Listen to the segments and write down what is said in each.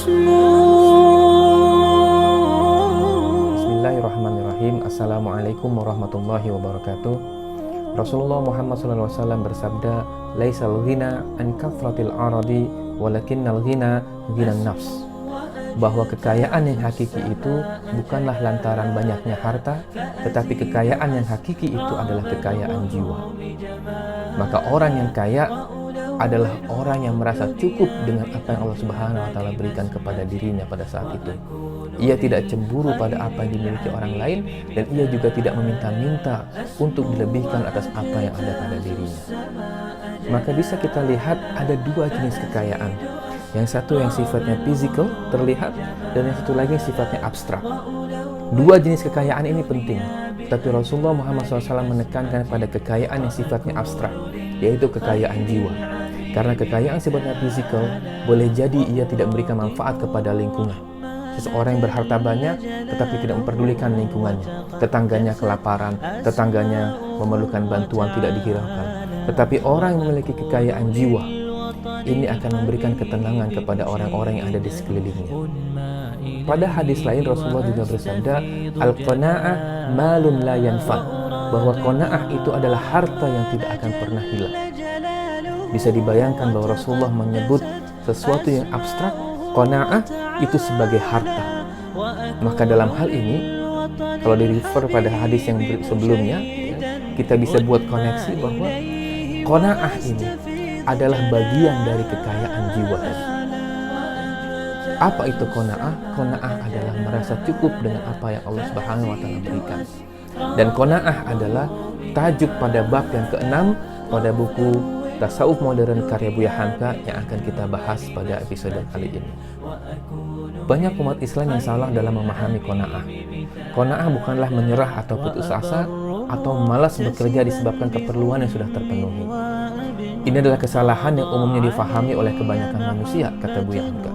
Bismillahirrahmanirrahim. Assalamualaikum warahmatullahi wabarakatuh. Rasulullah Muhammad SAW bersabda, "Laisal ghina an kathratil aradi, walakinnal ghina ghinan nafs." Bahwa kekayaan yang hakiki itu bukanlah lantaran banyaknya harta, tetapi kekayaan yang hakiki itu adalah kekayaan jiwa. Maka orang yang kaya adalah orang yang merasa cukup dengan apa yang Allah Subhanahu wa Ta'ala berikan kepada dirinya pada saat itu. Ia tidak cemburu pada apa yang dimiliki orang lain, dan ia juga tidak meminta-minta untuk dilebihkan atas apa yang ada pada dirinya. Maka bisa kita lihat ada dua jenis kekayaan. Yang satu yang sifatnya physical, terlihat, dan yang satu lagi yang sifatnya abstrak. Dua jenis kekayaan ini penting, tapi Rasulullah Muhammad SAW menekankan pada kekayaan yang sifatnya abstrak, yaitu kekayaan jiwa. Karena kekayaan sifatnya physical, boleh jadi ia tidak memberikan manfaat kepada lingkungan. Seseorang yang berharta banyak, tetapi tidak memperdulikan lingkungannya. Tetangganya kelaparan, tetangganya memerlukan bantuan, tidak dihiraukan. Tetapi orang yang memiliki kekayaan jiwa, ini akan memberikan ketenangan kepada orang-orang yang ada di sekelilingnya. Pada hadis lain Rasulullah juga bersabda, "Al-qana'ah malun la yanfa", bahwa qanaah itu adalah harta yang tidak akan pernah hilang. Bisa dibayangkan bahwa Rasulullah menyebut sesuatu yang abstrak, qanaah, itu sebagai harta. Maka dalam hal ini, kalau di-refer pada hadis yang sebelumnya, kita bisa buat koneksi bahwa qanaah ini adalah bagian dari kekayaan jiwa. Apa itu qanaah? Qanaah adalah merasa cukup dengan apa yang Allah Subhanahu wa Ta'ala berikan. Dan qanaah adalah tajuk pada bab yang ke-6 pada buku Tasawuf Modern karya Buya Hamka yang akan kita bahas pada episode kali ini. Banyak umat Islam yang salah dalam memahami qanaah. Qanaah bukanlah menyerah atau putus asa atau malas bekerja disebabkan keperluan yang sudah terpenuhi. Ini adalah kesalahan yang umumnya difahami oleh kebanyakan manusia, kata Buya Hamka,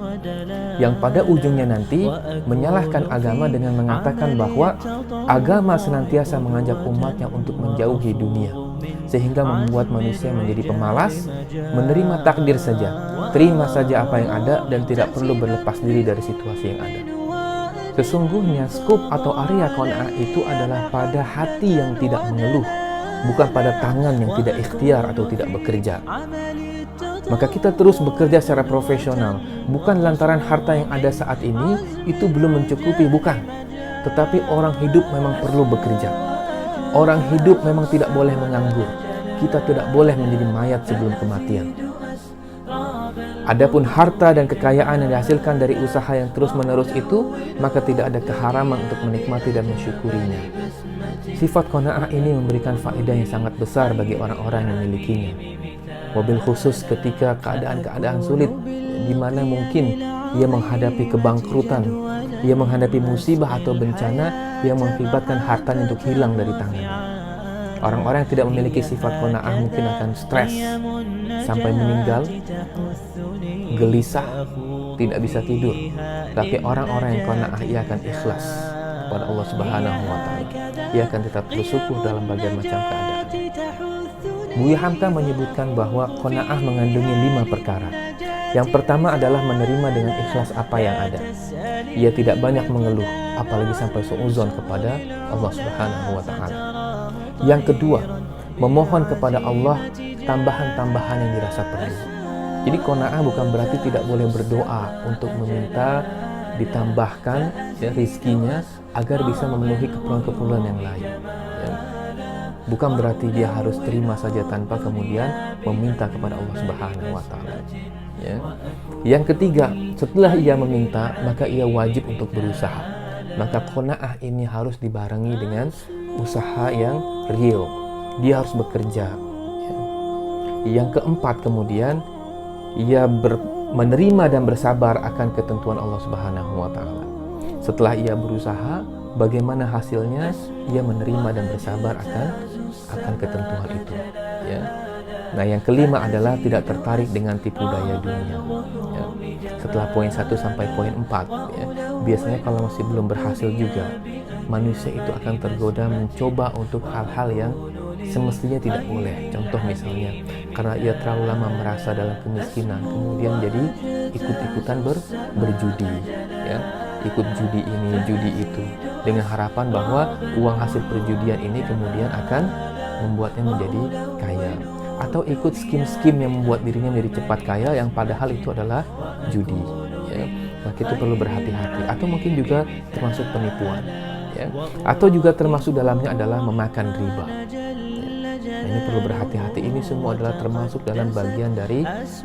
yang pada ujungnya nanti menyalahkan agama dengan mengatakan bahwa agama senantiasa mengajak umatnya untuk menjauhi dunia, sehingga membuat manusia menjadi pemalas, menerima takdir saja, terima saja apa yang ada dan tidak perlu berlepas diri dari situasi yang ada. Sesungguhnya skop atau area qanaah itu adalah pada hati yang tidak mengeluh, bukan pada tangan yang tidak ikhtiar atau tidak bekerja. Maka kita terus bekerja secara profesional, bukan lantaran harta yang ada saat ini itu belum mencukupi, bukan. Tetapi orang hidup memang perlu bekerja. Orang hidup memang tidak boleh menganggur. Kita tidak boleh menjadi mayat sebelum kematian. Adapun harta dan kekayaan yang dihasilkan dari usaha yang terus-menerus itu, maka tidak ada keharaman untuk menikmati dan mensyukurinya. Sifat qanaah ini memberikan faedah yang sangat besar bagi orang-orang yang memilikinya. Wabil khusus ketika keadaan-keadaan sulit, di mana mungkin ia menghadapi kebangkrutan, ia menghadapi musibah atau bencana yang mengakibatkan hartanya untuk hilang dari tangannya. Orang-orang yang tidak memiliki sifat qanaah mungkin akan stres sampai meninggal, gelisah, tidak bisa tidur. Tapi orang-orang yang qanaah, ia akan ikhlas kepada Allah Subhanahu wa Ta'ala. Ia akan tetap bersyukur dalam berbagai macam keadaan. Buya Hamka menyebutkan bahwa qanaah mengandungi 5 perkara. Yang pertama adalah menerima dengan ikhlas apa yang ada. Ia tidak banyak mengeluh, apalagi sampai suudzon kepada Allah Subhanahu wa Ta'ala. Yang kedua, memohon kepada Allah tambahan-tambahan yang dirasa perlu. Jadi qanaah bukan berarti tidak boleh berdoa untuk meminta ditambahkan rizkinya agar bisa memenuhi keperluan-keperluan yang lain. Ya. Bukan berarti dia harus terima saja tanpa kemudian meminta kepada Allah Subhanahu wa Ta'ala. Ya. Yang ketiga, setelah ia meminta, maka ia wajib untuk berusaha. Maka qanaah ini harus dibarengi dengan usaha yang real. Dia harus bekerja. Ya. Yang keempat, kemudian ia menerima dan bersabar akan ketentuan Allah Subhanahu wa Ta'ala. Setelah ia berusaha, bagaimana hasilnya, ia menerima dan bersabar akan ketentuan itu. Ya. Nah, yang kelima adalah tidak tertarik dengan tipu daya dunia. Ya. Setelah poin 1 sampai poin 4, ya, biasanya kalau masih belum berhasil juga, manusia itu akan tergoda mencoba untuk hal-hal yang semestinya tidak boleh. Contoh misalnya, karena ia terlalu lama merasa dalam kemiskinan, kemudian jadi ikut-ikutan berjudi, ya, ikut judi ini, judi itu, dengan harapan bahwa uang hasil perjudian ini kemudian akan membuatnya menjadi kaya, atau ikut skim-skim yang membuat dirinya menjadi cepat kaya yang padahal itu adalah judi, ya. Maka itu perlu berhati-hati, atau mungkin juga termasuk penipuan, ya, atau juga termasuk dalamnya adalah memakan riba. Nah, ini perlu berhati-hati. Ini semua adalah termasuk dalam bagian dari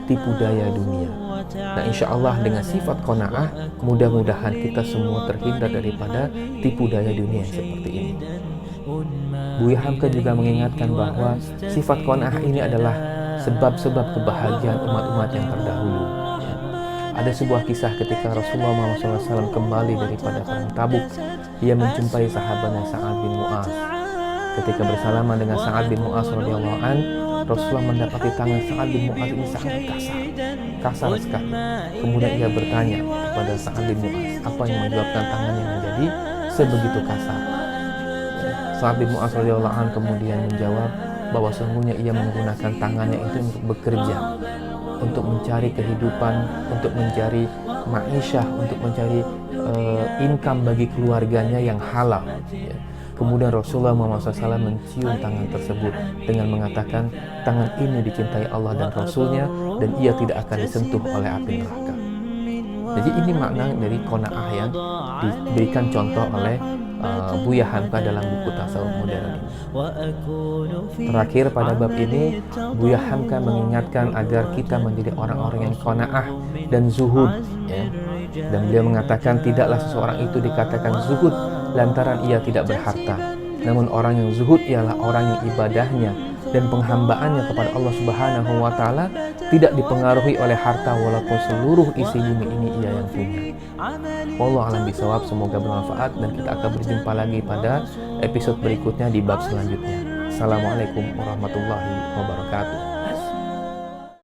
tipu daya dunia. Nah, insya Allah dengan sifat qanaah, mudah-mudahan kita semua terhindar daripada tipu daya dunia seperti ini. Buya Hamka juga mengingatkan bahwa sifat qanaah ini adalah sebab-sebab kebahagiaan umat-umat yang terdahulu. Ya. Ada sebuah kisah ketika Rasulullah SAW kembali daripada perang Tabuk, ia menjumpai sahabatnya Sa'ad bin Mu'az. Ketika bersalaman dengan Sa'ad bin Mu'az radhiyallahu an, Rasulullah mendapati tangan Sa'ad bin Mu'az ini sangat kasar sekali. Kemudian ia bertanya kepada Sa'ad bin Mu'az, apa yang menyebabkan tangannya menjadi sebegitu kasar? Sa'ad bin Mu'az radhiyallahu an kemudian menjawab bahwa sesungguhnya ia menggunakan tangannya itu untuk bekerja, untuk mencari kehidupan, untuk mencari ma'isyah, untuk mencari income bagi keluarganya yang halal, ya. Kemudian Rasulullah SAW mencium tangan tersebut dengan mengatakan, tangan ini dicintai Allah dan Rasulnya, dan ia tidak akan disentuh oleh api neraka. Jadi ini makna dari qanaah yang diberikan contoh oleh Buya Hamka dalam buku Tasawuf Modern ini. Terakhir pada bab ini, Buya Hamka mengingatkan agar kita menjadi orang-orang yang qanaah dan zuhud, ya. Dan beliau mengatakan tidaklah seseorang itu dikatakan zuhud lantaran ia tidak berharta. Namun orang yang zuhud ialah orang yang ibadahnya dan penghambaannya kepada Allah Subhanahu wa taala tidak dipengaruhi oleh harta walaupun seluruh isi bumi ini ia yang punya. Wallahu a'lam bishawab, semoga bermanfaat dan kita akan berjumpa lagi pada episode berikutnya di bab selanjutnya. Assalamualaikum warahmatullahi wabarakatuh.